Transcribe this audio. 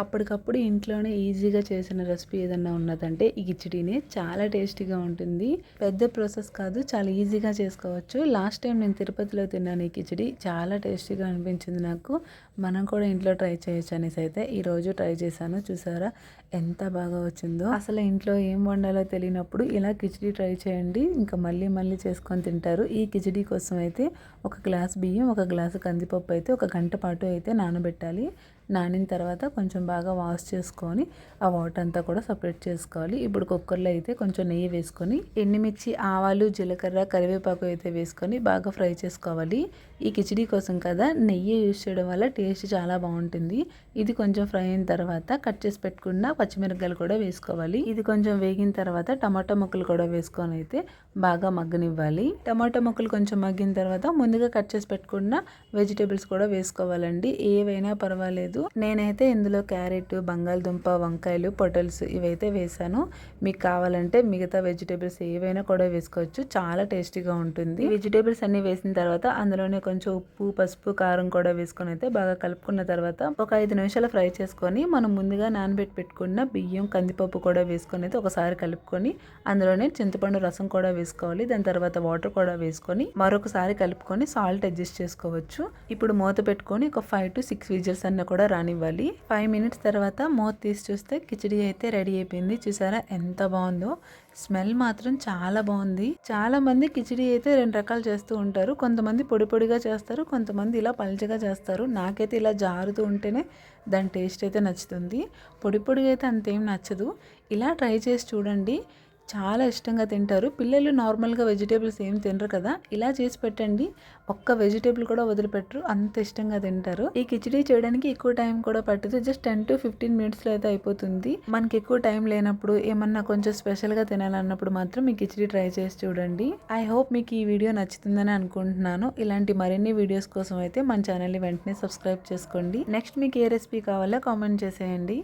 అప్పటికప్పుడు ఇంట్లోనే ఈజీగా చేసిన రెసిపీ ఏదన్నా ఉన్నదంటే ఈ కిచిడీనే. చాలా టేస్టీగా ఉంటుంది. పెద్ద ప్రాసెస్ కాదు, చాలా ఈజీగా చేసుకోవచ్చు. లాస్ట్ టైం నేను తిరుపతిలో తిన్నాను ఈ కిచిడి. చాలా టేస్టీగా అనిపించింది నాకు. మనం కూడా ఇంట్లో ట్రై చేయొచ్చు అనేసి అయితే ఈరోజు ట్రై చేశాను. చూసారా ఎంత బాగా వచ్చిందో. అసలు ఇంట్లో ఏం వండాలో తెలియనప్పుడు ఇలా కిచిడి ట్రై చేయండి. ఇంకా మళ్ళీ మళ్ళీ చేసుకొని తింటారు. ఈ కిచిడి కోసం అయితే ఒక గ్లాస్ బియ్యం, ఒక గ్లాసు కందిపప్పు అయితే ఒక గంట పాటు అయితే నానబెట్టాలి. నానిన తర్వాత కొంచెం బాగా వాష్ చేసుకొని ఆ వాటర్ అంతా కూడా సపరేట్ చేసుకోవాలి. ఇప్పుడు కుక్కర్లో అయితే కొంచెం నెయ్యి వేసుకొని ఎండుమిర్చి, ఆవాలు, జీలకర్ర, కరివేపాకు అయితే వేసుకొని బాగా ఫ్రై చేసుకోవాలి. ఈ కిచిడి కోసం కదా నెయ్యి యూజ్ చేయడం వల్ల టేస్ట్ చాలా బాగుంటుంది. ఇది కొంచెం ఫ్రై అయిన తర్వాత కట్ చేసి పెట్టుకున్న పచ్చిమిరపకాయలు కూడా వేసుకోవాలి. ఇది కొంచెం వేగిన తర్వాత టమాటా ముక్కలు కూడా వేసుకొని అయితే బాగా మగ్గనివ్వాలి. టమాటా ముక్కలు కొంచెం మగ్గిన తర్వాత ముందుగా కట్ చేసి పెట్టుకున్న వెజిటేబుల్స్ కూడా వేసుకోవాలండి. ఏవైనా పర్వాలేదు. నేనైతే ఇందులో క్యారెట్, బంగాళదుంప, వంకాయలు, పొటల్స్ ఇవైతే వేసాను. మీకు కావాలంటే మిగతా వెజిటేబుల్స్ ఏవైనా కూడా వేసుకోవచ్చు. చాలా టేస్టీగా ఉంటుంది. వెజిటేబుల్స్ అన్ని వేసిన తర్వాత అందులోనే కొంచెం ఉప్పు, పసుపు, కారం కూడా వేసుకొని అయితే బాగా కలుపుకున్న తర్వాత ఒక 5 నిమిషాలు ఫ్రై చేసుకొని మనం ముందుగా నానబెట్టి పెట్టుకున్న బియ్యం, కందిపప్పు కూడా వేసుకొని అయితే ఒకసారి కలుపుకొని అందులోనే చింతపండు రసం కూడా వేసుకోవాలి. దాని తర్వాత వాటర్ కూడా వేసుకొని మరొకసారి కలుపుకొని సాల్ట్ అడ్జస్ట్ చేసుకోవచ్చు. ఇప్పుడు మూత పెట్టుకొని ఒక 5 to 6 విజిల్స్ అన్న కూడా రానివ్వాలి. 5 మినిట్స్ తర్వాత మూత తీసి చూస్తే కిచిడి అయితే రెడీ అయిపోయింది. చూసారా ఎంత బాగుందో. స్మెల్ మాత్రం చాలా బాగుంది. చాలా మంది కిచిడి అయితే 2 రకాలు చేస్తూ ఉంటారు. కొంతమంది పొడి పొడిగా చేస్తారు, కొంతమంది ఇలా పల్చగా చేస్తారు. నాకైతే ఇలా జారుతూ ఉంటేనే దాని టేస్ట్ అయితే నచ్చుతుంది. పొడి పొడిగా అయితే అంతేం నచ్చదు. ఇలా ట్రై చేసి చూడండి, చాలా ఇష్టంగా తింటారు. పిల్లలు నార్మల్గా వెజిటేబుల్స్ ఏం తినరు కదా, ఇలా చేసి పెట్టండి. ఒక్క వెజిటేబుల్ కూడా వదిలిపెట్టరు, అంత ఇష్టంగా తింటారు. ఈ కిచిడి చేయడానికి ఎక్కువ టైం కూడా పట్టదు. జస్ట్ 10 to 15 మినిట్స్లో అయితే అయిపోతుంది. మనకి ఎక్కువ టైం లేనప్పుడు, ఏమన్నా కొంచెం స్పెషల్గా తినాలన్నప్పుడు మాత్రం ఈ కిచిడి ట్రై చేసి చూడండి. ఐ హోప్ మీకు ఈ వీడియో నచ్చుతుందని అనుకుంటున్నాను. ఇలాంటి మరిన్ని వీడియోస్ కోసం అయితే మన ఛానల్ని వెంటనే సబ్స్క్రైబ్ చేసుకోండి. నెక్స్ట్ మీకు ఏ రెసిపీ కావాలో కామెంట్ చేసేయండి.